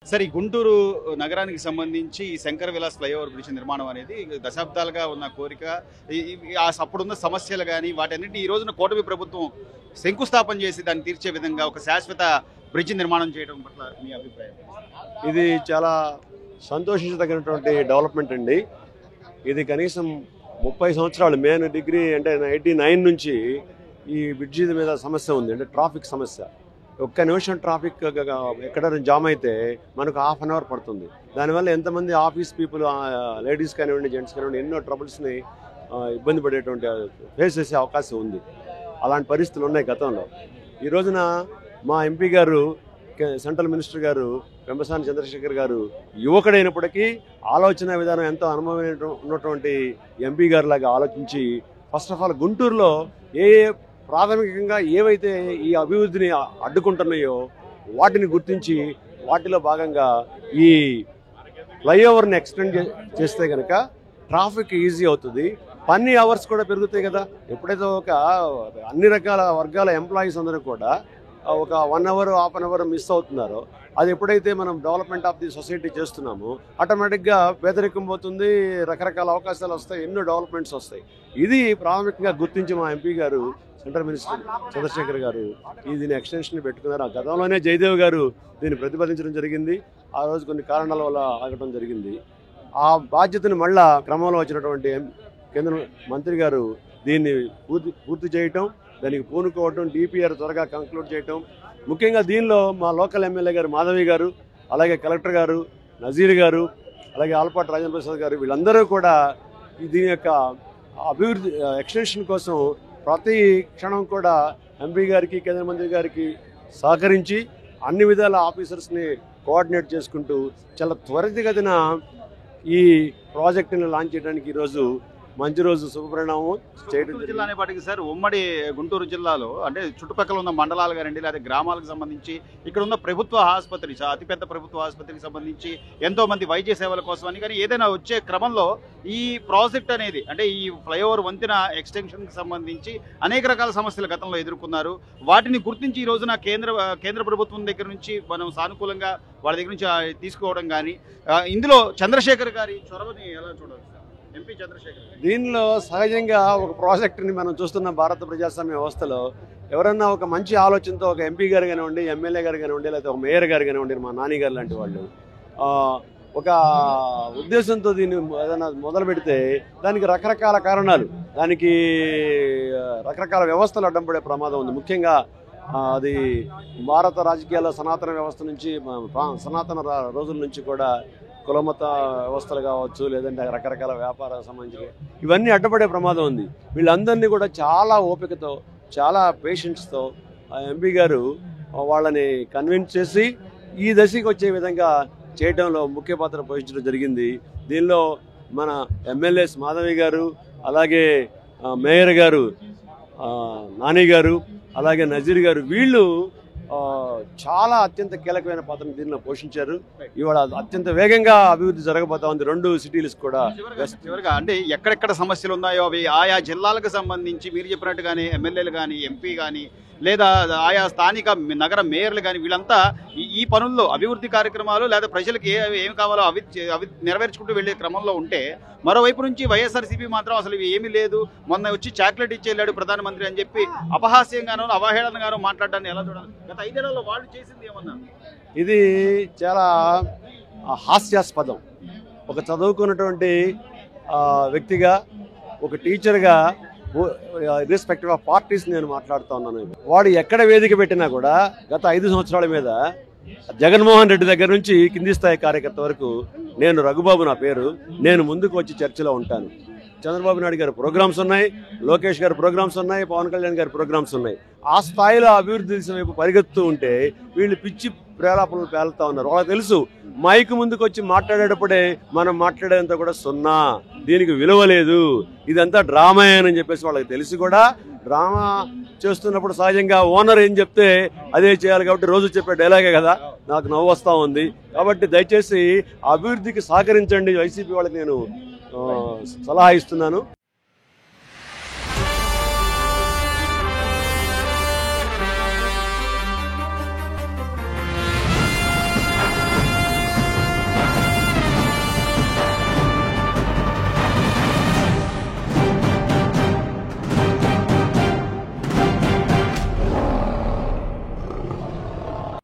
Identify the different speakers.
Speaker 1: సరే గుంటూరు నగరానికి సంబంధించి ఈ శంకర విలాస్ ఫ్లైఓవర్ బ్రిడ్జ్ నిర్మాణం అనేది దశాబ్దాలుగా ఉన్న కోరిక. అప్పుడున్న సమస్యలు కానీ వాటన్నిటిని ఈ రోజున కూటమి ప్రభుత్వం శంకుస్థాపన చేసి దాన్ని తీర్చే విధంగా ఒక శాశ్వత బ్రిడ్జ్ నిర్మాణం చేయడం పట్ల మీ అభిప్రాయం?
Speaker 2: ఇది చాలా సంతోషించదగినటువంటి డెవలప్మెంట్ అండి. ఇది కనీసం 30 సంవత్సరాలు నేను డిగ్రీ అంటే 89 నుంచి ఈ బ్రిడ్జి మీద సమస్య ఉంది, అంటే ట్రాఫిక్ సమస్య. ఒక్క నిమిషం ట్రాఫిక్ ఎక్కడ జామ్ అయితే మనకు ½ అన్ అవర్ పడుతుంది. దానివల్ల ఎంతమంది ఆఫీస్ పీపుల్, లేడీస్ కానివ్వండి, జెంట్స్ కానివ్వండి, ఎన్నో ట్రబుల్స్ని ఇబ్బంది పడేటువంటి ఫేస్ చేసే అవకాశం ఉంది. అలాంటి పరిస్థితులు ఉన్నాయి గతంలో. ఈ రోజున మా ఎంపీ గారు, సెంట్రల్ మినిస్టర్ గారు పెంబసాని చంద్రశేఖర్ గారు యువకుడైనప్పటికీ ఆలోచన విధానం ఎంతో అనుభవమైన ఉన్నటువంటి ఎంపీ గారు లాగా ఆలోచించి ఫస్ట్ ఆఫ్ ఆల్ గుంటూరులో ప్రాథమికంగా ఏవైతే ఈ అభివృద్ధిని అడ్డుకుంటున్నాయో వాటిని గుర్తించి వాటిలో భాగంగా ఈ ఫ్లైఓవర్ని ఎక్స్టెండ్ చేస్తే కనుక ట్రాఫిక్ ఈజీ అవుతుంది, పని అవర్స్ కూడా పెరుగుతాయి కదా. ఎప్పుడైతే అన్ని రకాల వర్గాల ఎంప్లాయీస్ అందరూ కూడా ఒక 1 అవర్, ½ అన్ అవర్ మిస్ అవుతున్నారో, అది ఎప్పుడైతే మనం డెవలప్మెంట్ ఆఫ్ ది సొసైటీ చేస్తున్నామో ఆటోమేటిక్గా పేదరికం పోతుంది, రకరకాల అవకాశాలు వస్తాయి, ఎన్నో డెవలప్మెంట్స్ వస్తాయి. ఇది ప్రాథమికంగా గుర్తించి మా ఎంపీ గారు, సెంట్రల్ మినిస్టర్ చంద్రశేఖర్ గారు దీని ఎక్స్టెన్షన్ పెట్టుకున్నారు. ఆ గతంలోనే జయదేవ్ గారు దీన్ని ప్రతిపాదించడం జరిగింది. ఆ రోజు కొన్ని కారణాల వల్ల ఆగటం జరిగింది. ఆ బాధ్యతను మళ్ళా క్రమంలో వచ్చినటువంటి కేంద్ర మంత్రి గారు దీన్ని పూర్తి చేయటం, దానికి పూనుకోవటం, డిపిఆర్ త్వరగా కంక్లూడ్ చేయటం. ముఖ్యంగా దీనిలో మా లోకల్ ఎమ్మెల్యే గారు మాధవి గారు, అలాగే కలెక్టర్ గారు, నజీర్ గారు, అలాగే ఆలపాటి రాజేంద్ర ప్రసాద్ గారు, వీళ్ళందరూ కూడా దీని యొక్క అభివృద్ధి ఎక్స్టెన్షన్ కోసం ప్రతి క్షణం కూడా ఎంపీ గారికి, కేంద్ర మంత్రి గారికి సహకరించి అన్ని విధాల ఆఫీసర్స్ని కోఆర్డినేట్ చేసుకుంటూ చాలా త్వరితగతిన ఈ ప్రాజెక్టుని లాంచ్ చేయడానికి ఈరోజు మంచి రోజు, శుభపరిణామం చేయడం.
Speaker 1: జిల్లా అనేపాటికి సార్, ఉమ్మడి గుంటూరు జిల్లాలో అంటే చుట్టుపక్కల ఉన్న మండలాలు కానివ్వండి, లేదా గ్రామాలకు సంబంధించి ఇక్కడ ఉన్న ప్రభుత్వ ఆసుపత్రి, అతిపెద్ద ప్రభుత్వ ఆసుపత్రికి సంబంధించి ఎంతో మంది వైద్య సేవల కోసం అని, కానీ ఏదైనా వచ్చే క్రమంలో ఈ ప్రాజెక్ట్ అనేది, అంటే ఈ ఫ్లైఓవర్ వంతెన ఎక్స్టెన్షన్కి సంబంధించి అనేక రకాల సమస్యలు గతంలో ఎదుర్కొన్నారు. వాటిని గుర్తించి ఈ రోజున కేంద్ర ప్రభుత్వం దగ్గర నుంచి మనం సానుకూలంగా వాళ్ళ దగ్గర నుంచి తీసుకోవడం కానీ, ఇందులో చంద్రశేఖర్ గారి చొరవని ఎలా చూడాలి? ఎంపీ చంద్రశేఖర్
Speaker 2: దీనిలో సహజంగా ఒక ప్రాజెక్టుని మనం చూస్తున్న భారత ప్రజాస్వామ్య వ్యవస్థలో ఎవరన్నా ఒక మంచి ఆలోచనతో ఒక ఎంపీ గారు కానివ్వండి, ఎమ్మెల్యే గారు కానివ్వండి, లేకపోతే ఒక మేయర్ గారు కానివ్వండి, మా నాని గారు లాంటి వాళ్ళు ఒక ఉద్దేశంతో దీన్ని ఏదైనా మొదలు పెడితే దానికి రకరకాల కారణాలు, దానికి రకరకాల వ్యవస్థలు అడ్డం పడే ప్రమాదం ఉంది. ముఖ్యంగా అది భారత రాజకీయాల్లో సనాతన వ్యవస్థ నుంచి, సనాతన రోజుల నుంచి కూడా కులమత వ్యవస్థలు కావచ్చు, లేదంటే రకరకాల వ్యాపారాలకు సంబంధించి ఇవన్నీ అడ్డపడే ప్రమాదం ఉంది. వీళ్ళందరినీ కూడా చాలా ఓపికతో, చాలా పేషెన్స్తో ఎంపీ గారు వాళ్ళని కన్విన్స్ చేసి ఈ దశకి వచ్చే విధంగా చేయడంలో ముఖ్య పాత్ర పోషించడం జరిగింది. దీనిలో మన ఎమ్మెల్యేస్ మాధవి గారు, అలాగే మేయర్ గారు నాని గారు, అలాగే నజీర్ గారు, వీళ్ళు చాలా అత్యంత కీలకమైన పాత్రను దీనిలో పోషించారు. ఇవాళ అత్యంత వేగంగా అభివృద్ధి జరగబోతా ఉంది రెండు సిటీలు కూడా.
Speaker 1: చివరిగా అంటే ఎక్కడెక్కడ సమస్యలు ఉన్నాయో అవి ఆయా జిల్లాలకు సంబంధించి మీరు చెప్పినట్టుగానే ఎమ్మెల్యేలు కానీ, ఎంపీ కానీ, లేదా ఆయా స్థానిక నగర మేయర్లు కానీ, వీళ్ళంతా ఈ పనుల్లో అభివృద్ధి కార్యక్రమాలు లేదా ప్రజలకు ఏమి కావాలో అవి నెరవేర్చుకుంటూ వెళ్ళే క్రమంలో ఉంటే, మరోవైపు నుంచి వైఎస్ఆర్సీపీ మాత్రం అసలు ఇవి ఏమీ లేదు, మొన్న వచ్చి చాక్లెట్ ఇచ్చేళ్ళాడు ప్రధానమంత్రి అని చెప్పి అపహాస్యంగానో అవహేళనగానో మాట్లాడడాన్ని ఎలా చూడాలి? గత 5 ఏళ్లలో వాళ్ళు చేసింది ఏమన్నా?
Speaker 2: ఇది చాలా హాస్యాస్పదం. ఒక చదువుకున్నటువంటి వ్యక్తిగా, ఒక టీచర్గా, ఇర్రెస్పెక్టివ్ ఆఫ్ పార్టీస్ నేను మాట్లాడుతూ ఉన్నాను. వాడు ఎక్కడ వేదిక పెట్టినా కూడా గత 5 సంవత్సరాల మీద జగన్మోహన్ రెడ్డి దగ్గర నుంచి కింది స్థాయి కార్యకర్త వరకు, నేను రఘుబాబు నా పేరు, నేను ముందుకు వచ్చి చర్చలో ఉంటాను. చంద్రబాబు నాయుడు గారి ప్రోగ్రామ్స్ ఉన్నాయి, లోకేష్ గారి ప్రోగ్రామ్స్ ఉన్నాయి, పవన్ కళ్యాణ్ గారి ప్రోగ్రామ్స్ ఉన్నాయి. ఆ స్థాయిలో అభివృద్ధి దిశ వైపు పరిగెత్తూ ఉంటే వీళ్ళు పిచ్చి ప్రేలాపనలు పేలుతా ఉన్నారు. వాళ్ళకి తెలుసు మైక్ ముందుకు వచ్చి మాట్లాడేటప్పుడే మనం మాట్లాడేంత కూడా సున్నా, దీనికి విలువ లేదు, ఇదంతా డ్రామా అని చెప్పేసి వాళ్ళకి తెలిసి కూడా డ్రామా చేస్తున్నప్పుడు సహజంగా ఓనర్ ఏం చెప్తే అదే చేయాలి. కాబట్టి రోజు చెప్పే డైలాగే కదా, నాకు నవ్వు వస్తూ ఉంది. కాబట్టి దయచేసి అభివృద్ధికి సహకరించండి, వైసీపీ వాళ్ళకి నేను సలహా ఇస్తున్నాను.